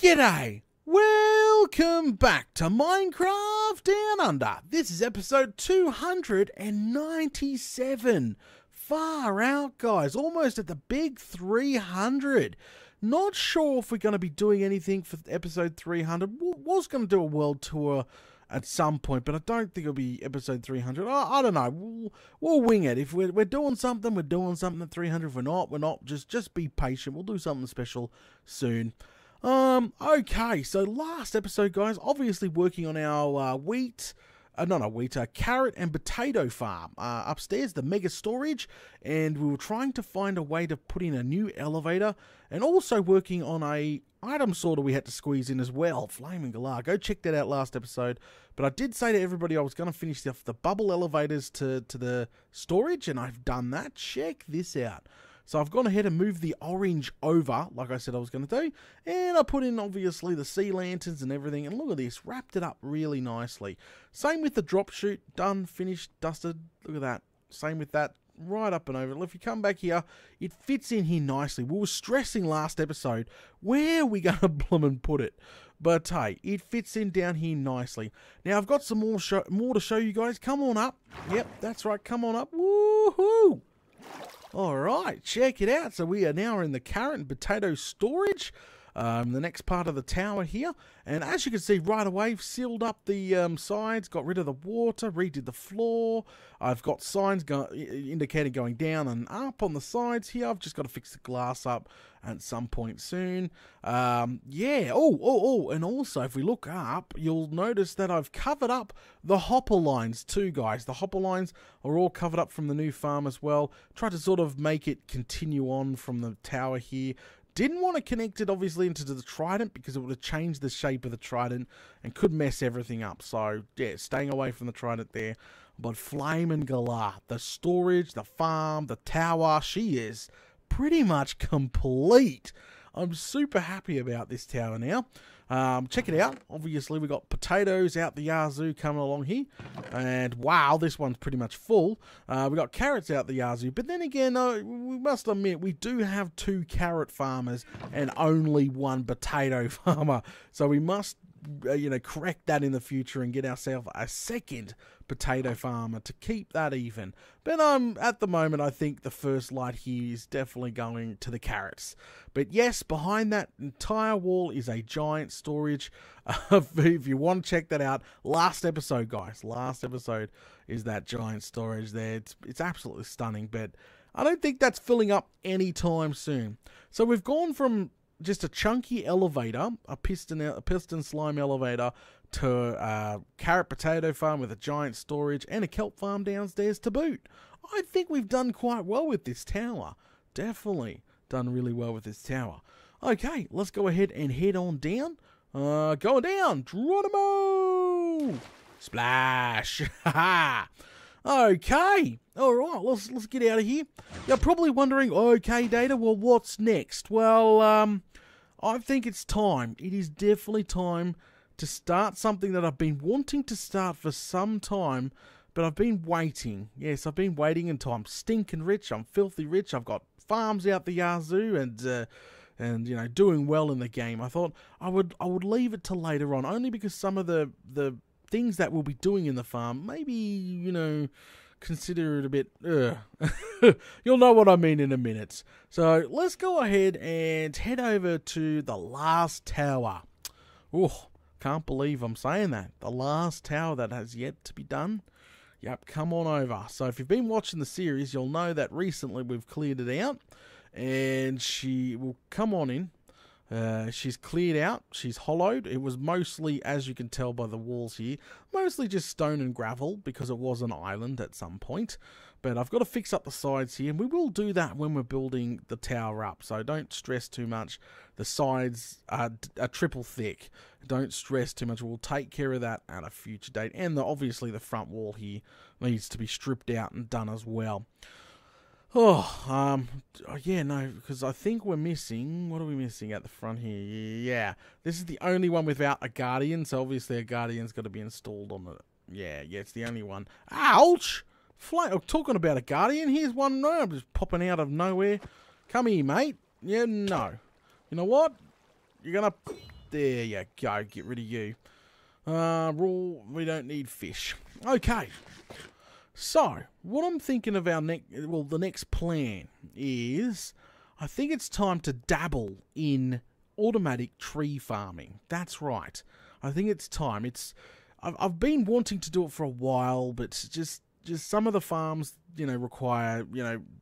G'day! Welcome back to Minecraft Down Under. This is episode 297. Far out, guys. Almost at the big 300. Not sure if we're going to be doing anything for episode 300. Was going to do a world tour at some point, but I don't think it'll be episode 300. I don't know. We'll wing it. If we're doing something, we're doing something at 300. If we're not, we're not. Just be patient. We'll do something special soon. Okay, so last episode, guys, obviously working on our carrot and potato farm upstairs, the mega storage, and we were trying to find a way to put in a new elevator, and also working on a item sorter we had to squeeze in as well, Flaming Galar. Go check that out last episode. But I did say to everybody I was going to finish off the bubble elevators to the storage, and I've done that. Check this out. So I've gone ahead and moved the orange over, like I said I was going to do, and I put in, obviously, the sea lanterns and everything, and look at this, wrapped it up really nicely. Same with the drop chute, done, finished, dusted, look at that. Same with that, right up and over. If you come back here, it fits in here nicely. We were stressing last episode, where are we going to bloomin' put it? But hey, it fits in down here nicely. Now I've got some more to show you guys. Come on up. Yep, that's right, come on up. Woohoo! Alright, check it out. So we are now in the carrot and potato storage, the next part of the tower here. And as you can see right away, sealed up the sides, got rid of the water, redid the floor. I've got signs indicating going down and up on the sides here. I've just got to fix the glass up at some point soon. Yeah, and also if we look up, you'll notice that I've covered up the hopper lines too, guys. The hopper lines are all covered up from the new farm as well. Tried to sort of make it continue on from the tower here. Didn't want to connect it, obviously, into the trident because it would have changed the shape of the trident and could mess everything up. So, yeah, staying away from the trident there. But Flaming Galar, the storage, the farm, the tower, she is pretty much complete. I'm super happy about this tower now. Check it out. Obviously, we got potatoes out the yazoo coming along here. And wow, this one's pretty much full. We got carrots out the yazoo. But then again, we must admit, we do have 2 carrot farmers and only 1 potato farmer. So we must, correct that in the future and get ourselves a second potato farmer to keep that even. But at the moment, I think the first light here is definitely going to the carrots. But yes, behind that entire wall is a giant storage. If you want to check that out, last episode, guys, last episode is that giant storage there. It's absolutely stunning, but I don't think that's filling up anytime soon. So we've gone from just a chunky elevator, a piston slime elevator, to a carrot potato farm with a giant storage and a kelp farm downstairs to boot. I think we've done quite well with this tower. Definitely done really well with this tower. Okay, let's go ahead and head on down. Going down. Geronimo! Splash! Haha! Okay, alright, let's get out of here. You're probably wondering, okay, Data, well, what's next? Well, I think it's time. It is definitely time to start something that I've been wanting to start for some time, but I've been waiting. Yes, I've been waiting until I'm stinking rich, I'm filthy rich, I've got farms out the yazoo, and doing well in the game. I thought I would leave it till later on, only because some of the things that we'll be doing in the farm, maybe, consider it a bit, you'll know what I mean in a minute. So let's go ahead and head over to the last tower. Oh, can't believe I'm saying that. The last tower that has yet to be done. Yep, come on over. So if you've been watching the series, you'll know that recently we've cleared it out, and she will come on in. She's cleared out, she's hollowed. It was mostly, as you can tell by the walls here, mostly just stone and gravel because it was an island at some point. But I've got to fix up the sides here, and we will do that when we're building the tower up. So don't stress too much. The sides are triple thick. Don't stress too much. We'll take care of that at a future date. And obviously the front wall here needs to be stripped out and done as well. Yeah, no, because I think we're missing, what are we missing at the front here? Yeah, this is the only one without a guardian, so obviously a guardian's got to be installed on it. Yeah, it's the only one. Ouch! Talking about a guardian, here's one now, just popping out of nowhere. Come here, mate. Yeah, no. You know what? You're gonna There you go. Get rid of you. Raw, we don't need fish. Okay. So, what I'm thinking of the next plan is, I think it's time to dabble in automatic tree farming. That's right. I think it's time. I've been wanting to do it for a while, but just some of the farms, require,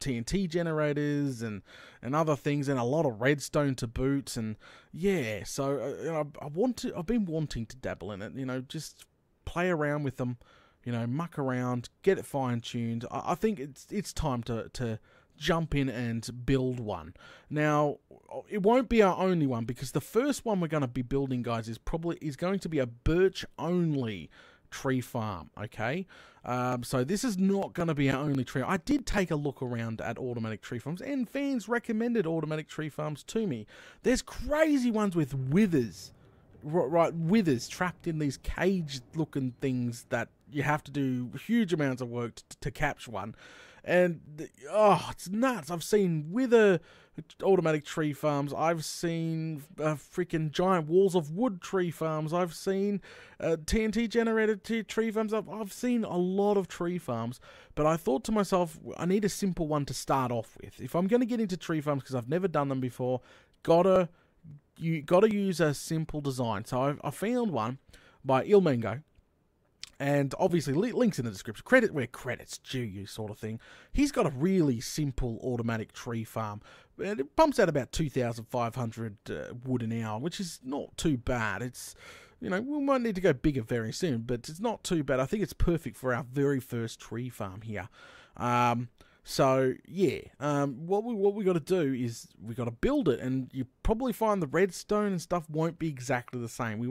TNT generators and other things, and a lot of redstone to boot, and yeah, so I've been wanting to dabble in it, just play around with them, muck around, get it fine-tuned. I think it's time to jump in and build one. Now, it won't be our only one, because the first one we're going to be building, guys, is going to be a birch-only tree farm, okay? So this is not going to be our only tree. I did take a look around at automatic tree farms, and fans recommended automatic tree farms to me. There's crazy ones with withers, right? Withers trapped in these cage-looking things that you have to do huge amounts of work to capture one. And, it's nuts. I've seen wither automatic tree farms. I've seen freaking giant walls of wood tree farms. I've seen TNT generated tree farms. I've seen a lot of tree farms. But I thought to myself, I need a simple one to start off with. If I'm going to get into tree farms, because I've never done them before, you gotta use a simple design. So I found one by ilmango. And obviously, links in the description. Credit where credit's due, you sort of thing. He's got a really simple automatic tree farm. And it pumps out about 2,500 wood an hour, which is not too bad. It's, we might need to go bigger very soon, but it's not too bad. I think it's perfect for our very first tree farm here. So yeah, what we got to do is we got to build it, and you probably find the redstone and stuff won't be exactly the same.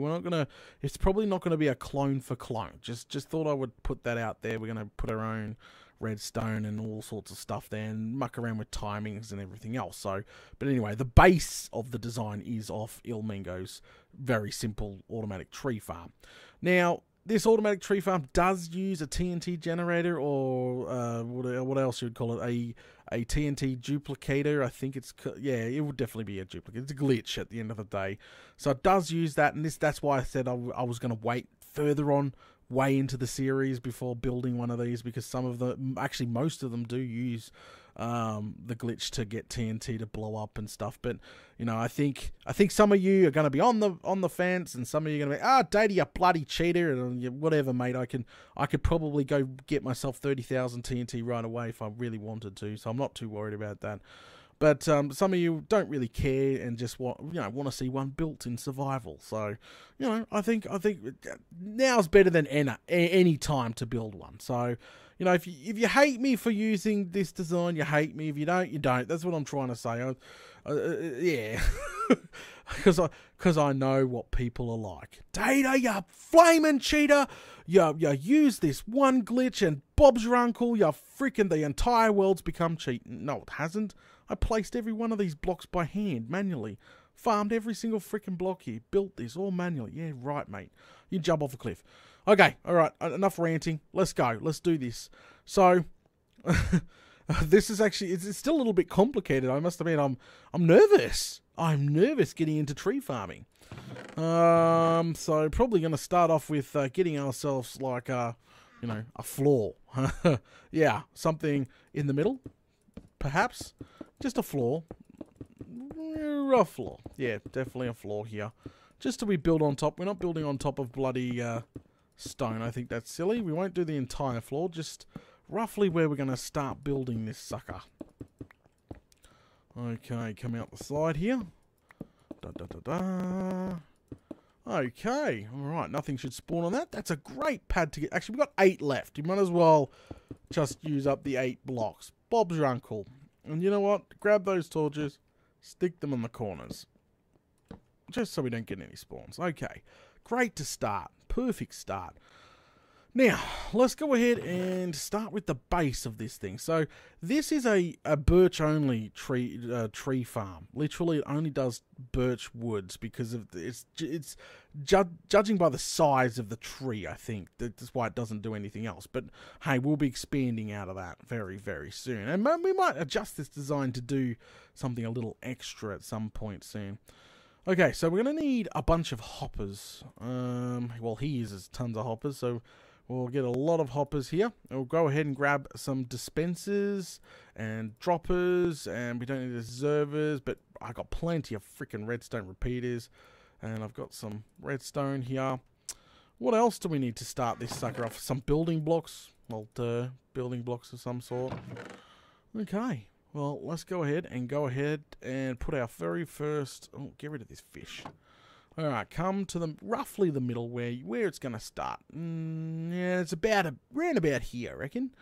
It's probably not gonna be a clone for clone. Just thought I would put that out there. We're gonna put our own redstone and all sorts of stuff there, and muck around with timings and everything else. So, but anyway, the base of the design is off ilmango's very simple automatic tree farm. Now, this automatic tree farm does use a TNT generator, or what else you would call it, a TNT duplicator. I think it would definitely be a duplicate. It's a glitch at the end of the day. So it does use that, and that's why I said I was going to wait further on, way into the series before building one of these, because some of them, actually most of them, do use the glitch to get TNT to blow up and stuff. But I think some of you are going to be on the fence, and some of you are going to be, Data, you bloody cheater, and whatever, mate. I could probably go get myself 30,000 TNT right away if I really wanted to, so I'm not too worried about that. But some of you don't really care and just want to see one built in survival. So I think now's better than any time to build one. So if you hate me for using this design, you hate me. If you don't, you don't. That's what I'm trying to say. Yeah, because I know what people are like. Data, you flaming cheater! You use this one glitch and Bob's your uncle. The entire world's become cheating. No, it hasn't. I placed every one of these blocks by hand, manually. Farmed every single freaking block here. Built this all manually. Yeah, right, mate. You jump off a cliff. Okay, alright, enough ranting. Let's go. Let's do this. So, this is actually, it's still a little bit complicated. I must admit, I'm nervous. I'm nervous getting into tree farming. So probably going to start off with getting ourselves like a floor. Yeah, something in the middle, perhaps. Just a floor. A floor. Yeah, definitely a floor here. Just to be built on top. We're not building on top of bloody stone. I think that's silly. We won't do the entire floor. Just roughly where we're going to start building this sucker. Okay, come out the side here. Okay, alright, nothing should spawn on that. That's a great pad to get. Actually, we've got 8 left. You might as well just use up the 8 blocks. Bob's your uncle. And you know what? Grab those torches, stick them on the corners. Just so we don't get any spawns. Okay, great to start. Perfect start. Now, let's go ahead and start with the base of this thing. So, this is a birch-only tree farm. Literally, it only does birch woods because of it's judging by the size of the tree, I think. That's why it doesn't do anything else. But, hey, we'll be expanding out of that very, very soon. And we might adjust this design to do something a little extra at some point soon. Okay, so we're going to need a bunch of hoppers. Well, he uses tons of hoppers, so we'll get a lot of hoppers here. We'll go ahead and grab some dispensers and droppers, and we don't need observers, but I got plenty of freaking redstone repeaters, and I've got some redstone here. What else do we need to start this sucker off? Some building blocks. Well, building blocks of some sort. Okay. Well, let's go ahead and put our very first... Oh, get rid of this fish. Alright, come to the roughly the middle where it's going to start. Yeah, it's around about here, I reckon.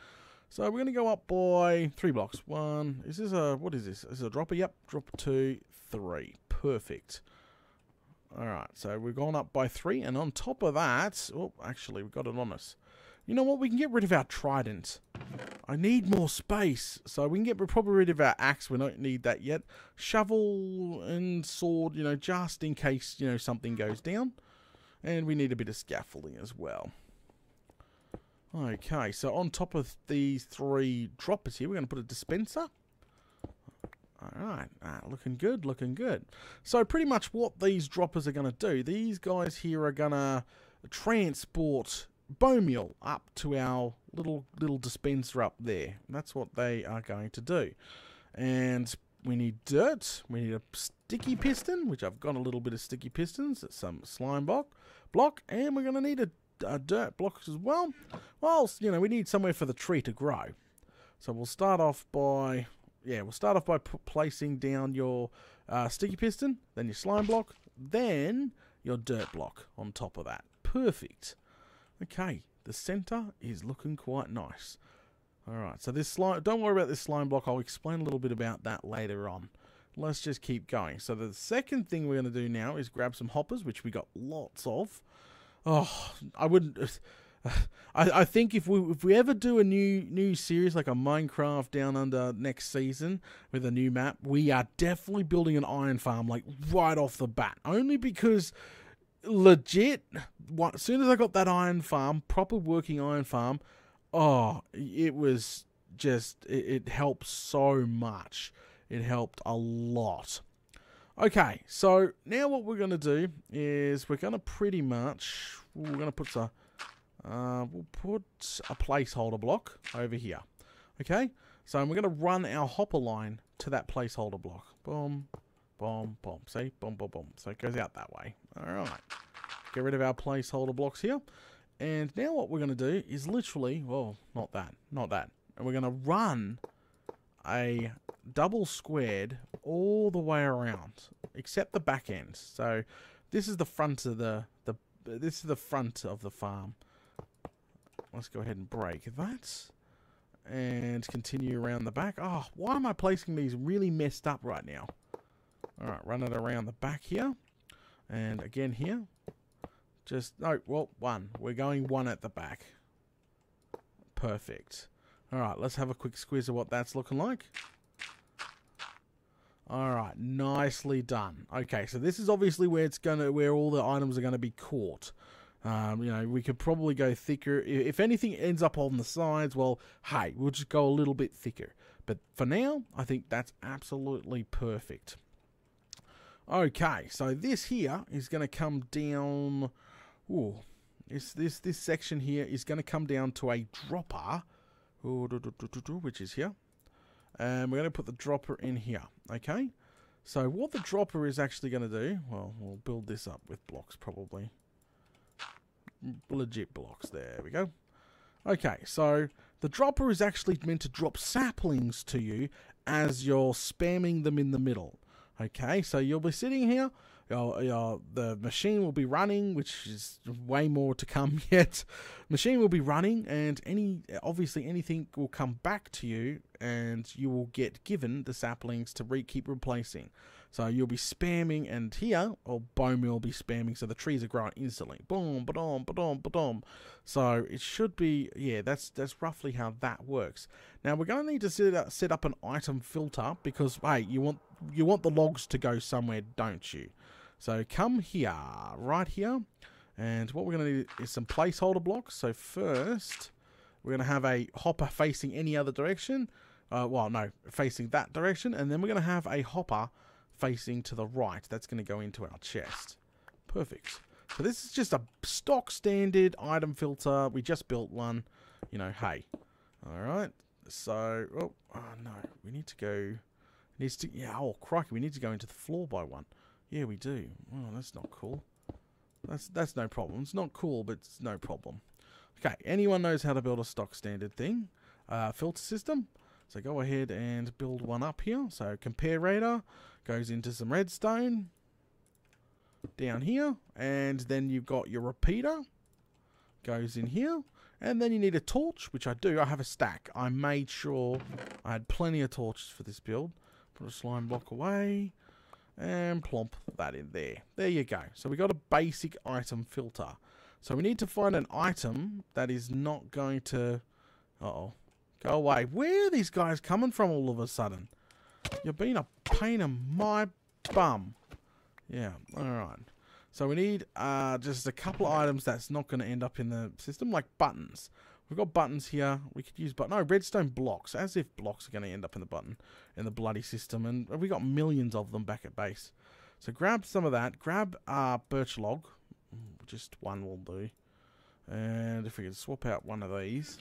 So we're going to go up by 3 blocks. One, is this a... What is this? Is this a dropper? Yep, drop 2, 3. Perfect. Alright, so we've gone up by 3, and on top of that... Oh, actually, we've got it on us. You know what? We can get rid of our trident. I need more space. So we can get probably rid of our axe. We don't need that yet. Shovel and sword, you know, just in case, you know, something goes down. And we need a bit of scaffolding as well. Okay, so on top of these 3 droppers here, we're going to put a dispenser. Alright, looking good, looking good. So pretty much what these droppers are going to do, these guys here are going to transport bone meal up to our little dispenser up there. That's what they are going to do. And we need dirt. We need a sticky piston, which I've got a little bit of sticky pistons. Some slime block, and we're going to need a dirt block as well. Well, you know, we need somewhere for the tree to grow. So we'll start off by placing down your sticky piston, then your slime block, then your dirt block on top of that. Perfect. Okay, the center is looking quite nice. Alright, so this slime, don't worry about this slime block. I'll explain a little bit about that later on. Let's just keep going. So the second thing we're going to do now is grab some hoppers, which we got lots of. Oh, I wouldn't... I think if we ever do a new series like a Minecraft Down Under next season with a new map, we are definitely building an iron farm like right off the bat. Only because... Legit, as soon as I got that iron farm, proper working iron farm, oh, it was just, it helped so much. It helped a lot. Okay, so now what we're going to do is we're going to pretty much, we're going to put we'll put a placeholder block over here. Okay, so we're going to run our hopper line to that placeholder block. Boom. Boom, boom. See? Boom, boom, boom. So it goes out that way. Alright. Get rid of our placeholder blocks here. And now what we're going to do is literally... Well, not that. Not that. And we're going to run a double squared all the way around. Except the back end. So this is the front of this is the front of the farm. Let's go ahead and break that. And continue around the back. Oh, why am I placing these really messed up right now? Alright, run it around the back here. And again here. One. We're going one at the back. Perfect. Alright, let's have a quick squeeze of what that's looking like. Alright, nicely done. Okay, so this is obviously where where all the items are gonna be caught. You know, we could probably go thicker. If anything ends up on the sides, well, hey, we'll just go a little bit thicker. But for now, I think that's absolutely perfect. Okay, so this here is going to come down... Ooh, this section here is going to come down to a dropper, which is here. And we're going to put the dropper in here, okay? So what the dropper is actually going to do... Well, we'll build this up with blocks, probably. Legit blocks, there we go. Okay, so the dropper is actually meant to drop saplings to you as you're spamming them in the middle. Okay, so you'll be sitting here, the machine will be running, which is way more to come yet. Machine will be running, and obviously anything will come back to you, and you will get given the saplings to keep replacing. So you'll be spamming, and here, or bone meal will be spamming, so the trees are growing instantly. Boom, ba-dom, ba-dom, ba-dom. So it should be, yeah, that's roughly how that works. Now we're going to need to set up an item filter, because, hey, you want the logs to go somewhere, don't you? So come here, right here, and what we're going to need is some placeholder blocks. So first, we're going to have a hopper facing any other direction. Well, no, facing that direction, and then we're going to have a hopper facing to the right. That's going to go into our chest. Perfect. So this is just a stock standard item filter. We just built one. You know, hey. Alright. So, oh no. We need to go... Yeah, oh crikey, we need to go into the floor by one. Yeah, we do. Oh, that's not cool. That's no problem. It's not cool, but it's no problem. Okay, anyone knows how to build a stock standard thing? Filter system. So go ahead and build one up here. So comparator goes into some redstone down here, and then you've got your repeater goes in here, and then you need a torch, which I do. I have a stack. I made sure I had plenty of torches for this build. Put a slime block away and plomp that in there. There you go. So we got a basic item filter. So we need to find an item that is not going to... Uh-oh. Go away. Where are these guys coming from all of a sudden? You've been a pain in my bum. Yeah, alright. So we need just a couple of items that's not going to end up in the system, like buttons. We've got buttons here. We could use no, redstone blocks, as if blocks are going to end up in the bloody system. And we got millions of them back at base. So grab some of that. Grab birch log. Just one will do. And if we can swap out one of these.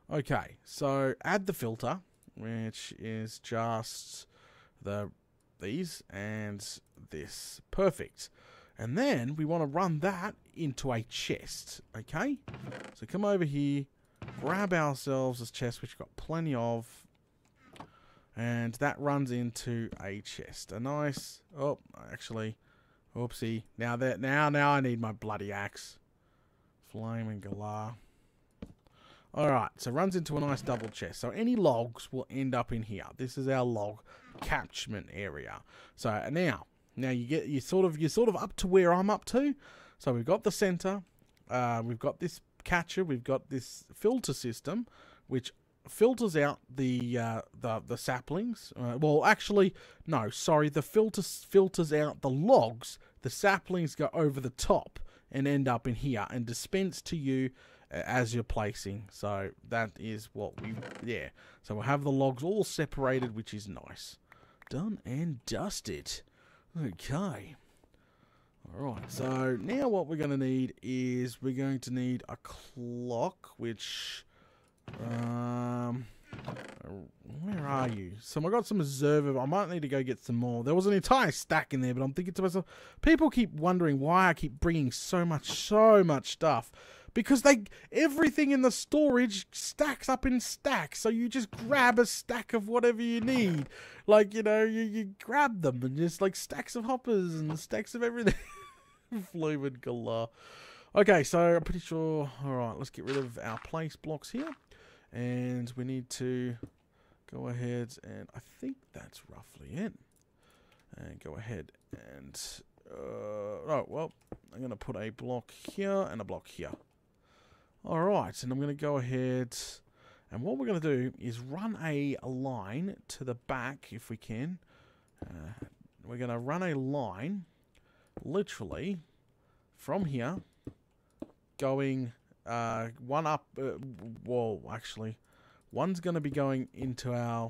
Okay, so add the filter, which is just these and this. Perfect. And then we want to run that into a chest, okay? So come over here, grab ourselves this chest, which we've got plenty of, and that runs into a chest. A nice, oh, actually, oopsie. Now I need my bloody axe. Flaming galah. Alright, so runs into a nice double chest. So any logs will end up in here. This is our log catchment area. So now you're sort of up to where I'm up to. So we've got the center, we've got this catcher, we've got this filter system, which filters out the saplings. Well, actually, no, sorry, the filters out the logs. The saplings go over the top and end up in here and dispense to you as you're placing. So that is what yeah. So we'll have the logs all separated, which is nice. Done and dusted. Okay. Alright, so now what we're going to need is we're going to need a clock, which... where are you? So I got some reserve. I might need to go get some more. There was an entire stack in there, but I'm thinking to myself, people keep wondering why I keep bringing so much stuff. Because everything in the storage stacks up in stacks. So you just grab a stack of whatever you need. Like, you know, you grab them and just like stacks of hoppers and stacks of everything. Fluid galah. Okay, so I'm pretty sure... Alright, let's get rid of our place blocks here. And we need to go ahead and... I think that's roughly it. And go ahead and... oh, well, I'm going to put a block here and a block here. Alright, and I'm going to go ahead... And what we're going to do is run a line to the back, if we can. We're going to run a line, literally, from here, going one up... well, actually, one's going to be going into our...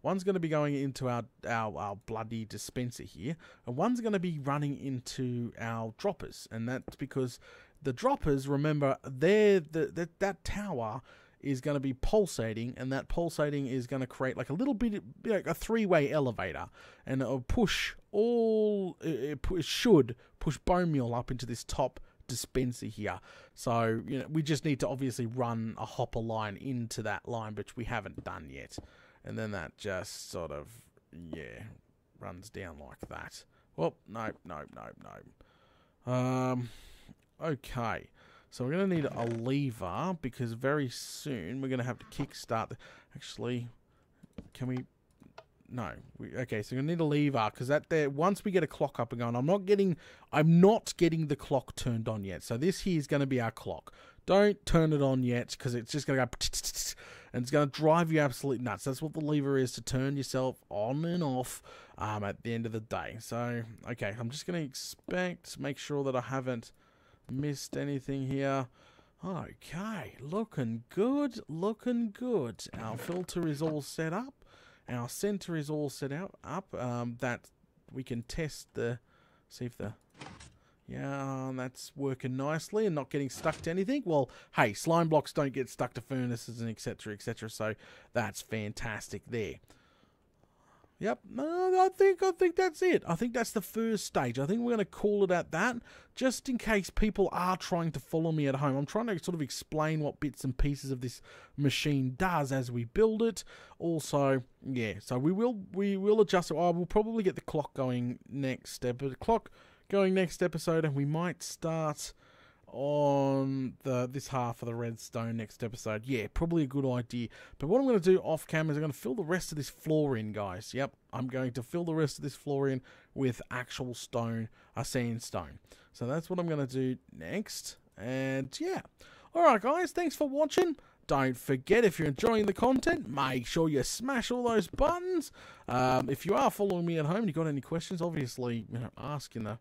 One's going to be going into our bloody dispenser here, and one's going to be running into our droppers, and that's because the droppers, remember, that tower is going to be pulsating, and that pulsating is going to create like a little bit, like a three-way elevator, and it'll push it should push bone meal up into this top dispenser here. So, you know, we just need to obviously run a hopper line into that line, which we haven't done yet. And then that just sort of, yeah, runs down like that. Well, no. Okay. So we're going to need a lever, because very soon we're going to have to kickstart. Actually, can we... No. Okay, so we're going to need a lever, because once we get a clock up and going, I'm not getting the clock turned on yet. So this here is going to be our clock. Don't turn it on yet, because it's just going to go... And it's going to drive you absolutely nuts. That's what the lever is, to turn yourself on and off at the end of the day. So, okay, I'm just going to make sure that I haven't missed anything here. Okay, looking good. Our filter is all set up. Our center is all set up. That we can test the, see if the, yeah, that's working nicely and not getting stuck to anything. Well, hey, slime blocks don't get stuck to furnaces and etc, so that's fantastic there. Yep, no, I think that's it. I think that's the first stage. I think we're going to call it at that, just in case people are trying to follow me at home. I'm trying to sort of explain what bits and pieces of this machine does as we build it. Also, yeah, so we will adjust it. We'll probably get the clock going next episode, and we might start on this half of the redstone next episode. Yeah, probably a good idea. But what I'm going to do off camera is I'm going to fill the rest of this floor in, guys. Yep, I'm going to fill the rest of this floor in with actual stone, sandstone. So that's what I'm going to do next. And yeah, alright guys, thanks for watching. Don't forget, if you're enjoying the content, make sure you smash all those buttons. If you are following me at home and you've got any questions, obviously, you know, ask in the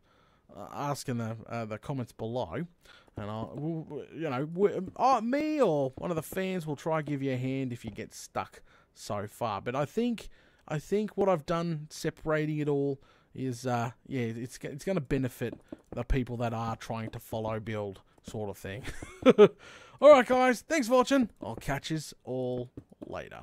comments below, and me or one of the fans will try to give you a hand if you get stuck so far. But I think what I've done, separating it all, is yeah, it's going to benefit the people that are trying to follow build sort of thing. All right, guys, thanks for watching. I'll catch you all later.